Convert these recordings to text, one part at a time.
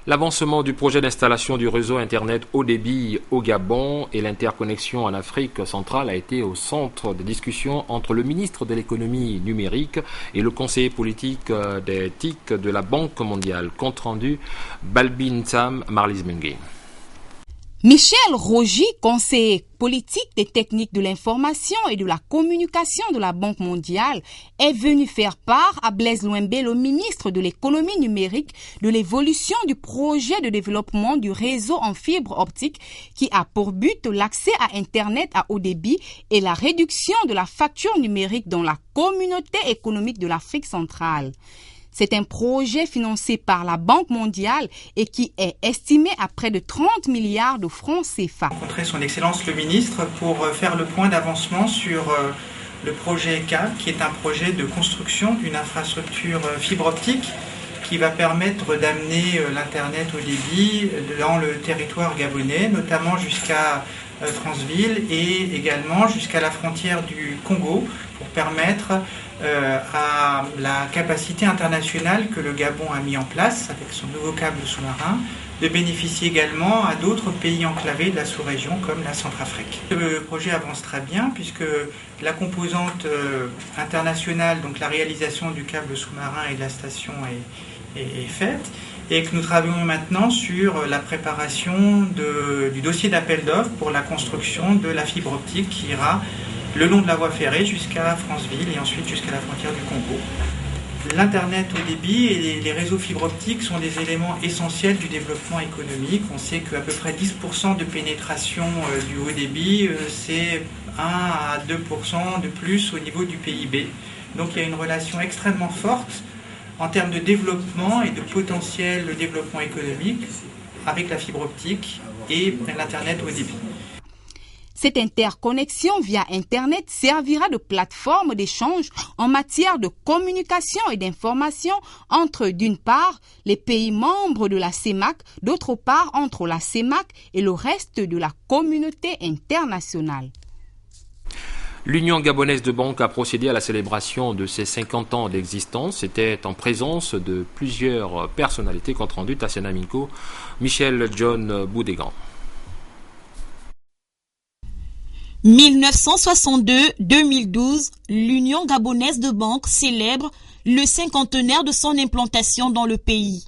L'avancement du projet d'installation du réseau Internet haut débit au Gabon et l'interconnexion en Afrique centrale a été au centre des discussions entre le ministre de l'économie numérique et le conseiller politique des TIC de la Banque mondiale. Compte rendu, Balbin Sam Marlis Mengue. Michel Rogy, conseiller politique des techniques de l'information et de la communication de la Banque mondiale, est venu faire part à Blaise Louembé, le ministre de l'économie numérique, de l'évolution du projet de développement du réseau en fibre optique qui a pour but l'accès à Internet à haut débit et la réduction de la facture numérique dans la communauté économique de l'Afrique centrale. C'est un projet financé par la Banque mondiale et qui est estimé à près de 30 milliards de francs CFA. J'ai rencontré son Excellence le ministre pour faire le point d'avancement sur le projet CAB, qui est un projet de construction d'une infrastructure fibre optique qui va permettre d'amener l'Internet au débit dans le territoire gabonais, notamment jusqu'à Franceville et également jusqu'à la frontière du Congo pour permettre à la capacité internationale que le Gabon a mis en place avec son nouveau câble sous-marin de bénéficier également à d'autres pays enclavés de la sous-région comme la Centrafrique. Le projet avance très bien puisque la composante internationale, donc la réalisation du câble sous-marin et de la station est faite et que nous travaillons maintenant sur la préparation du dossier d'appel d'offres pour la construction de la fibre optique qui ira le long de la voie ferrée jusqu'à Franceville et ensuite jusqu'à la frontière du Congo. L'Internet haut débit et les réseaux fibres optiques sont des éléments essentiels du développement économique. On sait qu'à peu près 10% de pénétration du haut débit, c'est 1 à 2% de plus au niveau du PIB. Donc il y a une relation extrêmement forte en termes de développement et de potentiel de développement économique avec la fibre optique et l'Internet haut débit. Cette interconnexion via Internet servira de plateforme d'échange en matière de communication et d'information entre, d'une part, les pays membres de la CEMAC, d'autre part, entre la CEMAC et le reste de la communauté internationale. L'Union gabonaise de banque a procédé à la célébration de ses 50 ans d'existence. C'était en présence de plusieurs personnalités, compte rendu Tassiana Minko, Michel John Boudégan. 1962-2012, l'Union gabonaise de banque célèbre le cinquantenaire de son implantation dans le pays.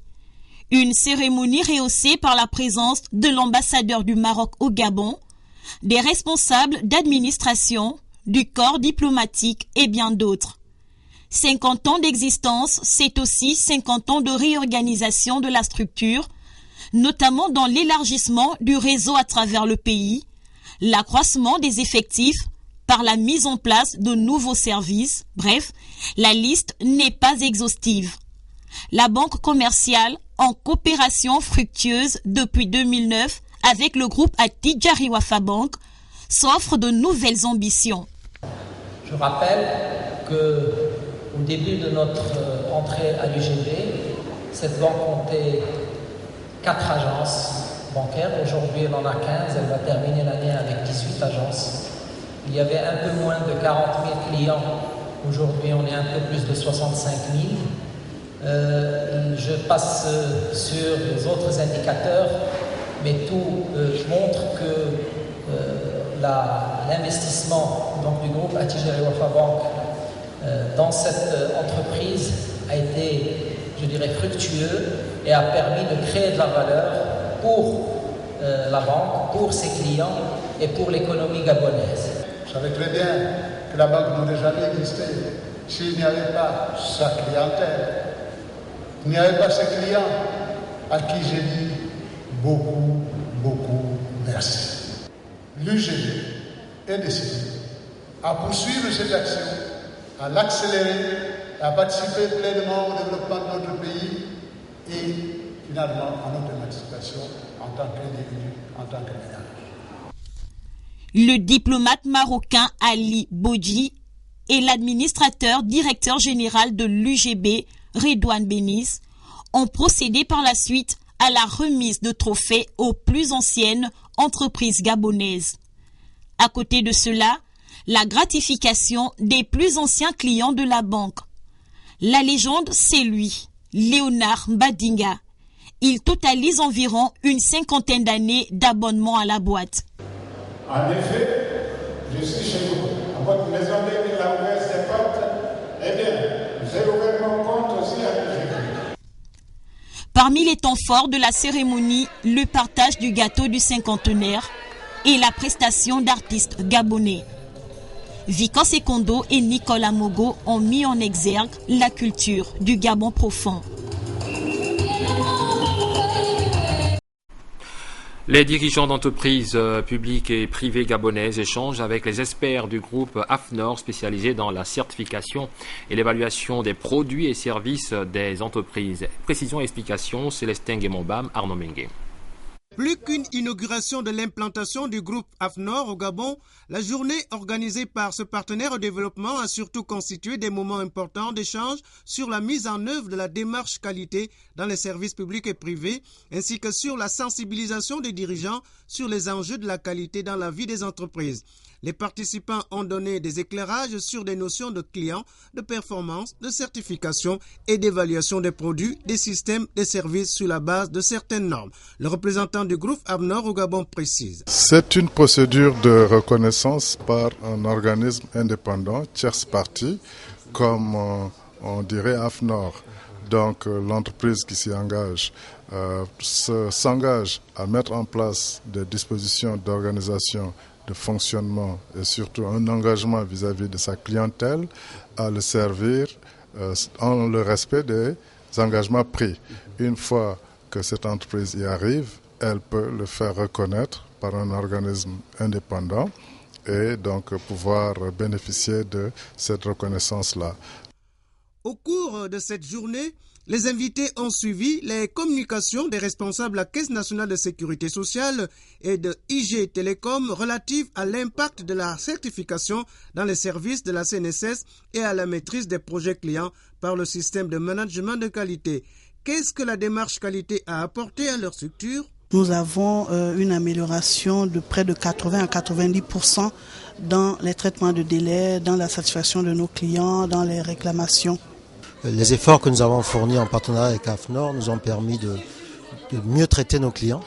Une cérémonie rehaussée par la présence de l'ambassadeur du Maroc au Gabon, des responsables d'administration, du corps diplomatique et bien d'autres. 50 ans d'existence, c'est aussi 50 ans de réorganisation de la structure, notamment dans l'élargissement du réseau à travers le pays, l'accroissement des effectifs par la mise en place de nouveaux services. Bref, la liste n'est pas exhaustive. La banque commerciale, en coopération fructueuse depuis 2009 avec le groupe Attijari Wafa Bank, s'offre de nouvelles ambitions. Je rappelle qu'au début de notre entrée à l'UGB, cette banque comptait 4 agences bancaires. Aujourd'hui, elle en a 15. Elle va terminer l'année avec 18 agences. Il y avait un peu moins de 40 000 clients. Aujourd'hui, on est un peu plus de 65 000. Je passe sur les autres indicateurs, mais tout montre que l'investissement du groupe Attijari Wafa Bank dans cette entreprise a été, je dirais, fructueux et a permis de créer de la valeur pour la banque, pour ses clients et pour l'économie gabonaise. Je savais très bien que la banque n'aurait jamais existé s'il n'y avait pas sa clientèle. Il n'y avait pas ses clients à qui j'ai dit beaucoup merci. L'UGB est décidé à poursuivre cette action, à l'accélérer, à participer pleinement au développement de notre pays et finalement à notre émancipation en tant qu'individu, en tant que ménage. Le diplomate marocain Ali Bodji et l'administrateur directeur général de l'UGB, Redouane Benis, ont procédé par la suite à la remise de trophées aux plus anciennes entreprises gabonaises. À côté de cela, la gratification des plus anciens clients de la banque. La légende, c'est lui, Léonard Mbadinga, Il totalise environ une 50aine d'années d'abonnement à la boîte. En effet, je suis chez vous. À votre maison il a ouvert ses portes. Eh bien, j'ai ouvert mon compte aussi à l'IGB. Parmi les temps forts de la cérémonie, le partage du gâteau du cinquantenaire et la prestation d'artistes gabonais. Vico Sekondo et Nicolas Mogo ont mis en exergue la culture du Gabon profond. Les dirigeants d'entreprises publiques et privées gabonaises échangent avec les experts du groupe AFNOR spécialisé dans la certification et l'évaluation des produits et services des entreprises. Précision et explication, Célestin Guémombam, Arnaud Mengue. Plus qu'une inauguration de l'implantation du groupe AFNOR au Gabon, la journée organisée par ce partenaire au développement a surtout constitué des moments importants d'échange sur la mise en œuvre de la démarche qualité dans les services publics et privés, ainsi que sur la sensibilisation des dirigeants sur les enjeux de la qualité dans la vie des entreprises. Les participants ont donné des éclairages sur des notions de client, de performance, de certification et d'évaluation des produits, des systèmes, des services sur la base de certaines normes. Le représentant du groupe AFNOR au Gabon précise. C'est une procédure de reconnaissance par un organisme indépendant, tierce partie, comme on dirait AFNOR. Donc l'entreprise qui s'y engage s'engage à mettre en place des dispositions d'organisation, de fonctionnement et surtout un engagement vis-à-vis de sa clientèle à le servir en le respect des engagements pris. Une fois que cette entreprise y arrive, elle peut le faire reconnaître par un organisme indépendant et donc pouvoir bénéficier de cette reconnaissance-là. Au cours de cette journée, les invités ont suivi les communications des responsables de la Caisse nationale de sécurité sociale et de IG Télécom relatives à l'impact de la certification dans les services de la CNSS et à la maîtrise des projets clients par le système de management de qualité. Qu'est-ce que la démarche qualité a apporté à leur structure ? Nous avons une amélioration de près de 80 à 90% dans les traitements de délai, dans la satisfaction de nos clients, dans les réclamations. Les efforts que nous avons fournis en partenariat avec AFNOR nous ont permis de mieux traiter nos clients.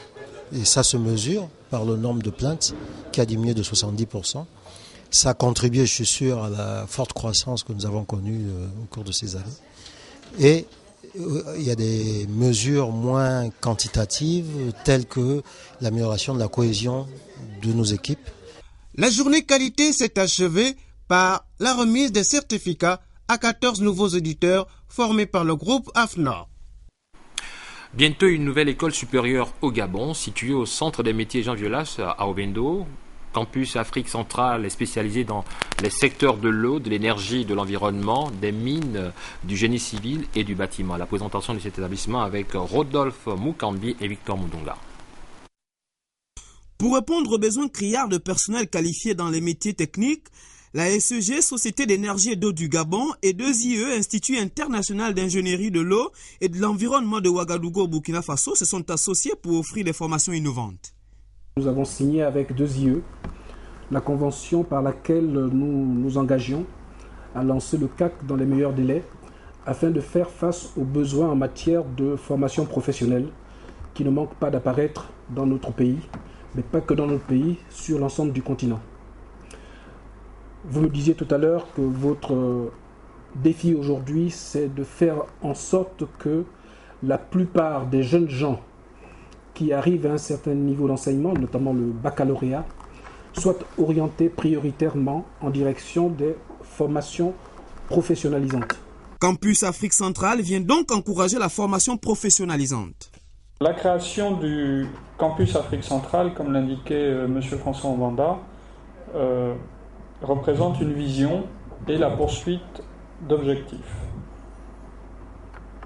Et ça se mesure par le nombre de plaintes qui a diminué de 70%. Ça a contribué, je suis sûr, à la forte croissance que nous avons connue au cours de ces années. Et il y a des mesures moins quantitatives telles que l'amélioration de la cohésion de nos équipes. La journée qualité s'est achevée par la remise des certificats à 14 nouveaux auditeurs formés par le groupe AFNOR. Bientôt une nouvelle école supérieure au Gabon, située au centre des métiers Jean Violas à Ovendo. Campus Afrique centrale est spécialisé dans les secteurs de l'eau, de l'énergie, de l'environnement, des mines, du génie civil et du bâtiment. La présentation de cet établissement avec Rodolphe Mukambi et Victor Moudonga. Pour répondre aux besoins criards de personnel qualifié dans les métiers techniques, la SEG, Société d'énergie et d'eau du Gabon, et 2IE, Institut international d'ingénierie de l'eau et de l'environnement de Ouagadougou au Burkina Faso, se sont associés pour offrir des formations innovantes. Nous avons signé avec 2IE la convention par laquelle nous nous engagions à lancer le CAC dans les meilleurs délais afin de faire face aux besoins en matière de formation professionnelle qui ne manquent pas d'apparaître dans notre pays, mais pas que dans notre pays, sur l'ensemble du continent. Vous me disiez tout à l'heure que votre défi aujourd'hui, c'est de faire en sorte que la plupart des jeunes gens qui arrivent à un certain niveau d'enseignement, notamment le baccalauréat, soient orientés prioritairement en direction des formations professionnalisantes. Campus Afrique centrale vient donc encourager la formation professionnalisante. La création du Campus Afrique centrale, comme l'indiquait M. François Mbanda, représente une vision et la poursuite d'objectifs.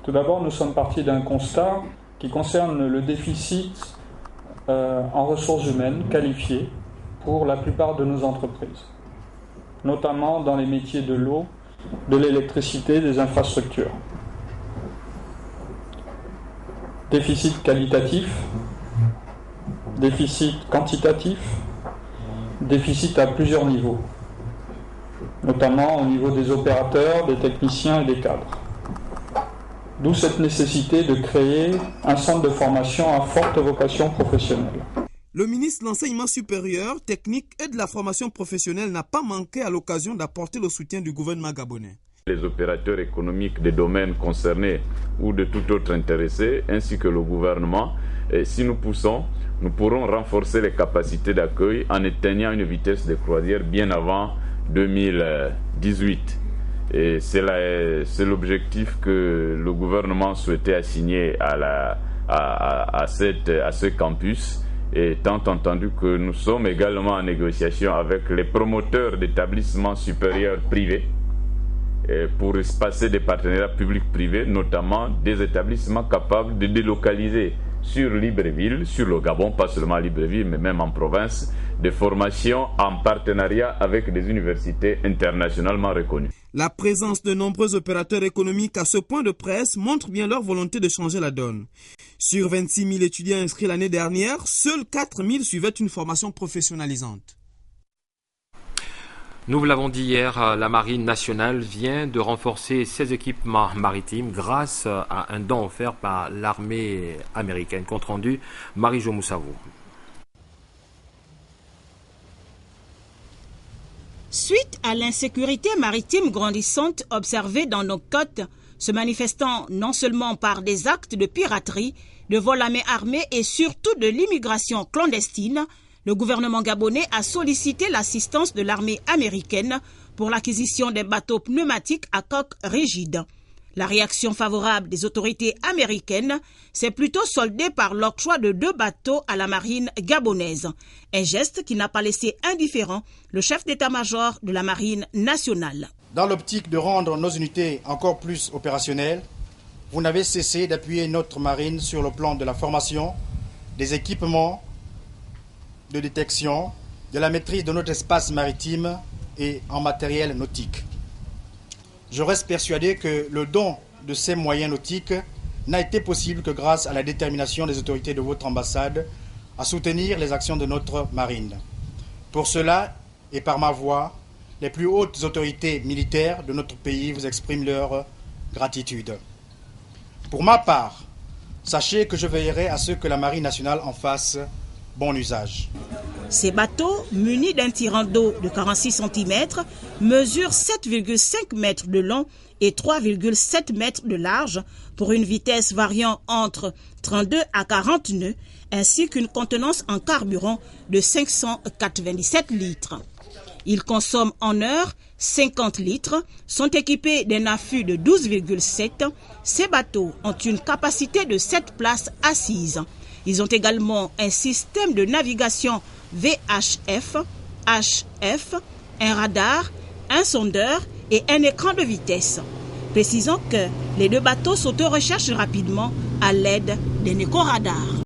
Tout d'abord, nous sommes partis d'un constat qui concerne le déficit en ressources humaines qualifiées pour la plupart de nos entreprises, notamment dans les métiers de l'eau, de l'électricité, des infrastructures. Déficit qualitatif, déficit quantitatif, déficit à plusieurs niveaux, notamment au niveau des opérateurs, des techniciens et des cadres. D'où cette nécessité de créer un centre de formation à forte vocation professionnelle. Le ministre de l'Enseignement supérieur, technique et de la formation professionnelle n'a pas manqué à l'occasion d'apporter le soutien du gouvernement gabonais. Les opérateurs économiques des domaines concernés ou de tout autre intéressé, ainsi que le gouvernement, et si nous poussons, nous pourrons renforcer les capacités d'accueil en atteignant une vitesse de croisière bien avant 2018. Et c'est l'objectif que le gouvernement souhaitait assigner à ce campus, étant entendu que nous sommes également en négociation avec les promoteurs d'établissements supérieurs privés pour passer des partenariats publics-privés, notamment des établissements capables de délocaliser sur Libreville, sur le Gabon, pas seulement à Libreville, mais même en province, des formations en partenariat avec des universités internationalement reconnues. La présence de nombreux opérateurs économiques à ce point de presse montre bien leur volonté de changer la donne. Sur 26 000 étudiants inscrits l'année dernière, seuls 4 000 suivaient une formation professionnalisante. Nous vous l'avons dit hier, la Marine nationale vient de renforcer ses équipements maritimes grâce à un don offert par l'armée américaine. Compte rendu, Marie-Jo Moussavou. Suite à l'insécurité maritime grandissante observée dans nos côtes, se manifestant non seulement par des actes de piraterie, de vol à main armée et surtout de l'immigration clandestine, le gouvernement gabonais a sollicité l'assistance de l'armée américaine pour l'acquisition des bateaux pneumatiques à coque rigide. La réaction favorable des autorités américaines s'est plutôt soldée par l'octroi de 2 bateaux à la marine gabonaise, un geste qui n'a pas laissé indifférent le chef d'état-major de la marine nationale. Dans l'optique de rendre nos unités encore plus opérationnelles, vous n'avez cessé d'appuyer notre marine sur le plan de la formation, des équipements, de détection, de la maîtrise de notre espace maritime et en matériel nautique. Je reste persuadé que le don de ces moyens nautiques n'a été possible que grâce à la détermination des autorités de votre ambassade à soutenir les actions de notre marine. Pour cela, et par ma voix, les plus hautes autorités militaires de notre pays vous expriment leur gratitude. Pour ma part, sachez que je veillerai à ce que la Marine nationale en fasse bon usage. Ces bateaux, munis d'un tirant d'eau de 46 cm, mesurent 7,5 mètres de long et 3,7 mètres de large pour une vitesse variant entre 32 à 40 nœuds, ainsi qu'une contenance en carburant de 597 litres. Ils consomment en heure 50 litres, sont équipés d'un affût de 12,7. Ces bateaux ont une capacité de 7 places assises. Ils ont également un système de navigation VHF, HF, un radar, un sondeur et un écran de vitesse. Précisons que les 2 bateaux s'auto-recherchent rapidement à l'aide d'un éco-radar.